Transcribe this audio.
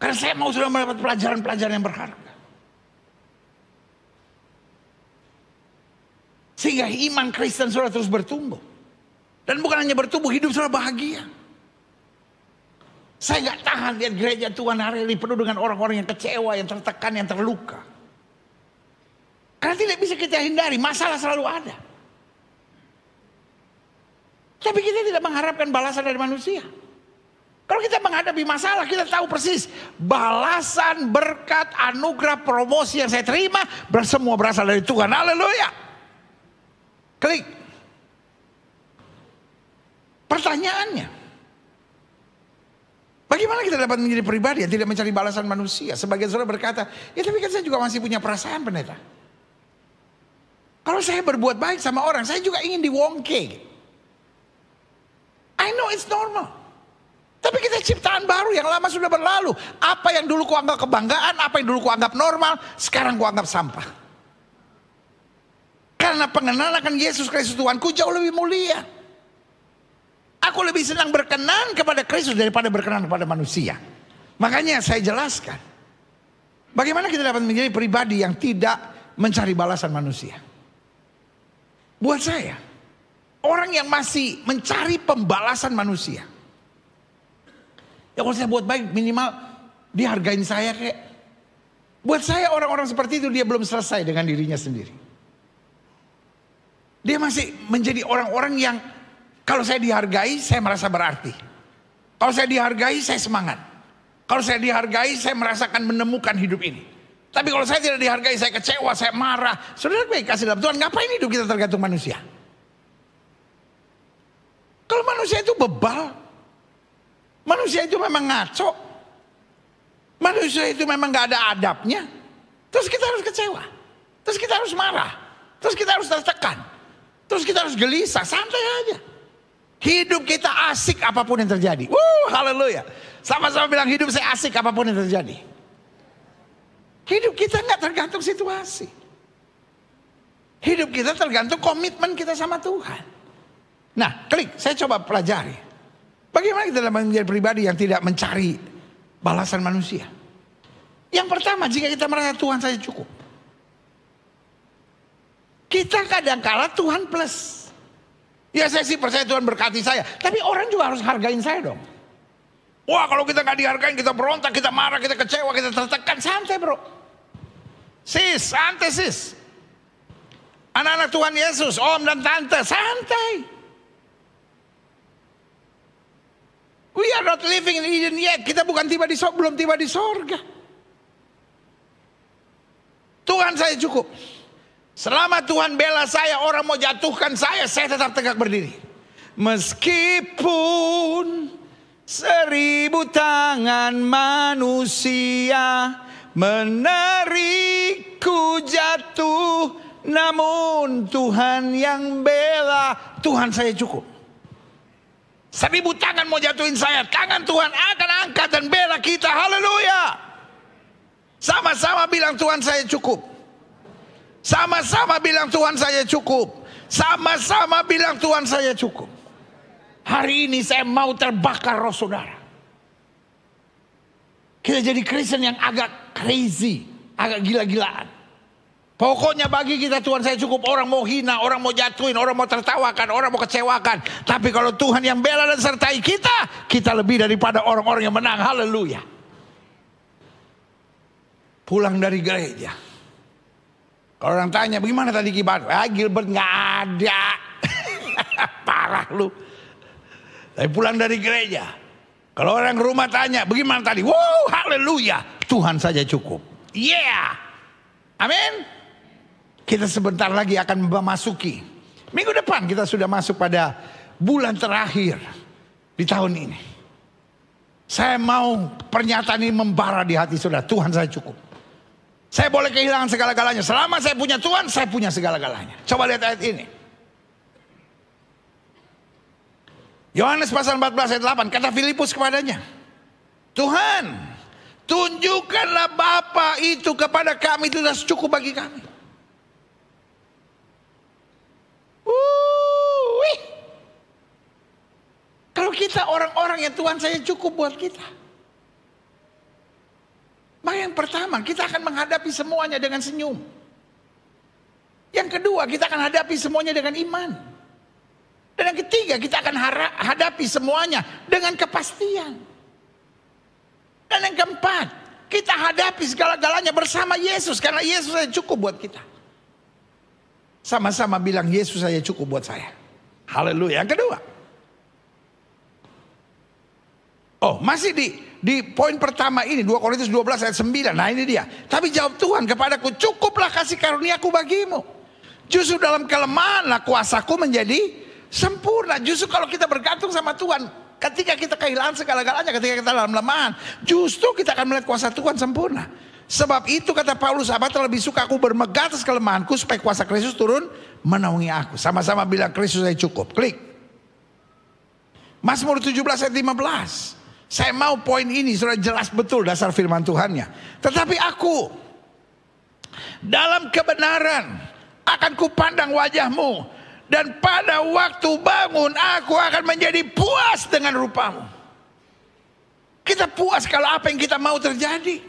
Karena saya mau sudah mendapat pelajaran-pelajaran yang berharga. Sehingga iman Kristen sudah terus bertumbuh. Dan bukan hanya bertumbuh, hidup sudah bahagia. Saya nggak tahan lihat gereja Tuhan hari ini penuh dengan orang-orang yang kecewa, yang tertekan, yang terluka. Karena tidak bisa kita hindari, masalah selalu ada. Tapi kita tidak mengharapkan balasan dari manusia. Kalau kita menghadapi masalah, kita tahu persis balasan, berkat, anugerah, promosi yang saya terima semua berasal dari Tuhan. Haleluya. Klik. Pertanyaannya, bagaimana kita dapat menjadi pribadi yang tidak mencari balasan manusia? Sebagian saudara berkata, ya tapi kan saya juga masih punya perasaan, pendeta. Kalau saya berbuat baik sama orang, saya juga ingin diwongke. I know it's normal. Tapi kita ciptaan baru, yang lama sudah berlalu. Apa yang dulu kuanggap kebanggaan, apa yang dulu kuanggap normal, sekarang kuanggap sampah. Karena pengenalan akan Yesus Kristus Tuhanku jauh lebih mulia. Aku lebih senang berkenan kepada Kristus daripada berkenan kepada manusia. Makanya saya jelaskan, bagaimana kita dapat menjadi pribadi yang tidak mencari balasan manusia. Buat saya, orang yang masih mencari pembalasan manusia, ya kalau saya buat baik minimal dihargain saya kayak. Buat saya orang-orang seperti itu dia belum selesai dengan dirinya sendiri. Dia masih menjadi orang-orang yang kalau saya dihargai saya merasa berarti. Kalau saya dihargai saya semangat. Kalau saya dihargai saya merasakan menemukan hidup ini. Tapi kalau saya tidak dihargai saya kecewa, saya marah. Saudara baik kasih dalam Tuhan, ngapain hidup kita tergantung manusia? Kalau manusia itu bebal, manusia itu memang ngaco, manusia itu memang gak ada adabnya, terus kita harus kecewa, terus kita harus marah, terus kita harus tertekan, terus kita harus gelisah. Santai aja. Hidup kita asik apapun yang terjadi. Haleluya. Sama-sama bilang hidup saya asik apapun yang terjadi. Hidup kita gak tergantung situasi. Hidup kita tergantung komitmen kita sama Tuhan. Nah, klik, saya coba pelajari. Bagaimana kita dalam menjadi pribadi yang tidak mencari balasan manusia? Yang pertama, jika kita merasa Tuhan saja cukup. Kita kadang-kala Tuhan plus. Ya saya sih percaya Tuhan berkati saya. Tapi orang juga harus hargain saya dong. Wah kalau kita gak dihargain, kita berontak, kita marah, kita kecewa, kita tertekan. Santai bro. Sis, santai sis. Anak-anak Tuhan Yesus, om dan tante, santai. We are not living in Eden yet. Kita bukan belum tiba di sorga. Tuhan saya cukup. Selama Tuhan bela saya, orang mau jatuhkan saya tetap tegak berdiri. Meskipun 1000 tangan manusia menarikku jatuh, namun Tuhan yang bela. Tuhan saya cukup. 1000 tangan mau jatuhin saya, tangan Tuhan akan angkat dan bela kita. Haleluya. Sama-sama bilang Tuhan saya cukup. Sama-sama bilang Tuhan saya cukup. Sama-sama bilang Tuhan saya cukup. Hari ini saya mau terbakar roh saudara. Kita jadi Kristen yang agak crazy, agak gila-gilaan. Pokoknya bagi kita Tuhan saya cukup. Orang mau hina, orang mau jatuhin, orang mau tertawakan, orang mau kecewakan. Tapi kalau Tuhan yang bela dan sertai kita, kita lebih daripada orang-orang yang menang. Haleluya. Pulang dari gereja, kalau orang tanya bagaimana tadi ibadah, Gilbert nggak ada. Parah lu. Tapi pulang dari gereja, kalau orang rumah tanya bagaimana tadi, wow haleluya, Tuhan saja cukup. Yeah, amin. Kita sebentar lagi akan memasuki minggu depan, kita sudah masuk pada bulan terakhir di tahun ini. Saya mau pernyataan ini membara di hati saudara. Tuhan saya cukup. Saya boleh kehilangan segala-galanya. Selama saya punya Tuhan, saya punya segala-galanya. Coba lihat ayat ini. Yohanes pasal 14 ayat 8. Kata Filipus kepadanya, Tuhan, tunjukkanlah Bapa itu kepada kami, itu sudah cukup bagi kami. Kalau kita orang-orang yang Tuhan saya cukup buat kita. Maka yang pertama, kita akan menghadapi semuanya dengan senyum. Yang kedua, kita akan hadapi semuanya dengan iman. Dan yang ketiga, kita akan hadapi semuanya dengan kepastian. Dan yang keempat, kita hadapi segala-galanya bersama Yesus. Karena Yesus saja cukup buat kita. Sama-sama bilang, Yesus saja cukup buat saya. Haleluya. Yang kedua. Oh, masih di poin pertama ini, 2 Korintus 12 ayat 9. Nah ini dia. Tapi jawab Tuhan kepadaku, cukuplah kasih karuniaku bagimu. Justru dalam kelemahanlah kuasaku menjadi sempurna. Justru kalau kita bergantung sama Tuhan, ketika kita kehilangan segala-galanya, ketika kita dalam kelemahan, justru kita akan melihat kuasa Tuhan sempurna. Sebab itu kata Paulus, apa lebih suka aku bermegah atas kelemahanku supaya kuasa Kristus turun menaungi aku. Sama-sama bilang, Kristus saya cukup. Klik. Mazmur 17 ayat 15. Saya mau poin ini sudah jelas betul dasar firman Tuhannya. Tetapi aku dalam kebenaran akan kupandang wajahmu, dan pada waktu bangun aku akan menjadi puas dengan rupamu. Kita puas kalau apa yang kita mau terjadi.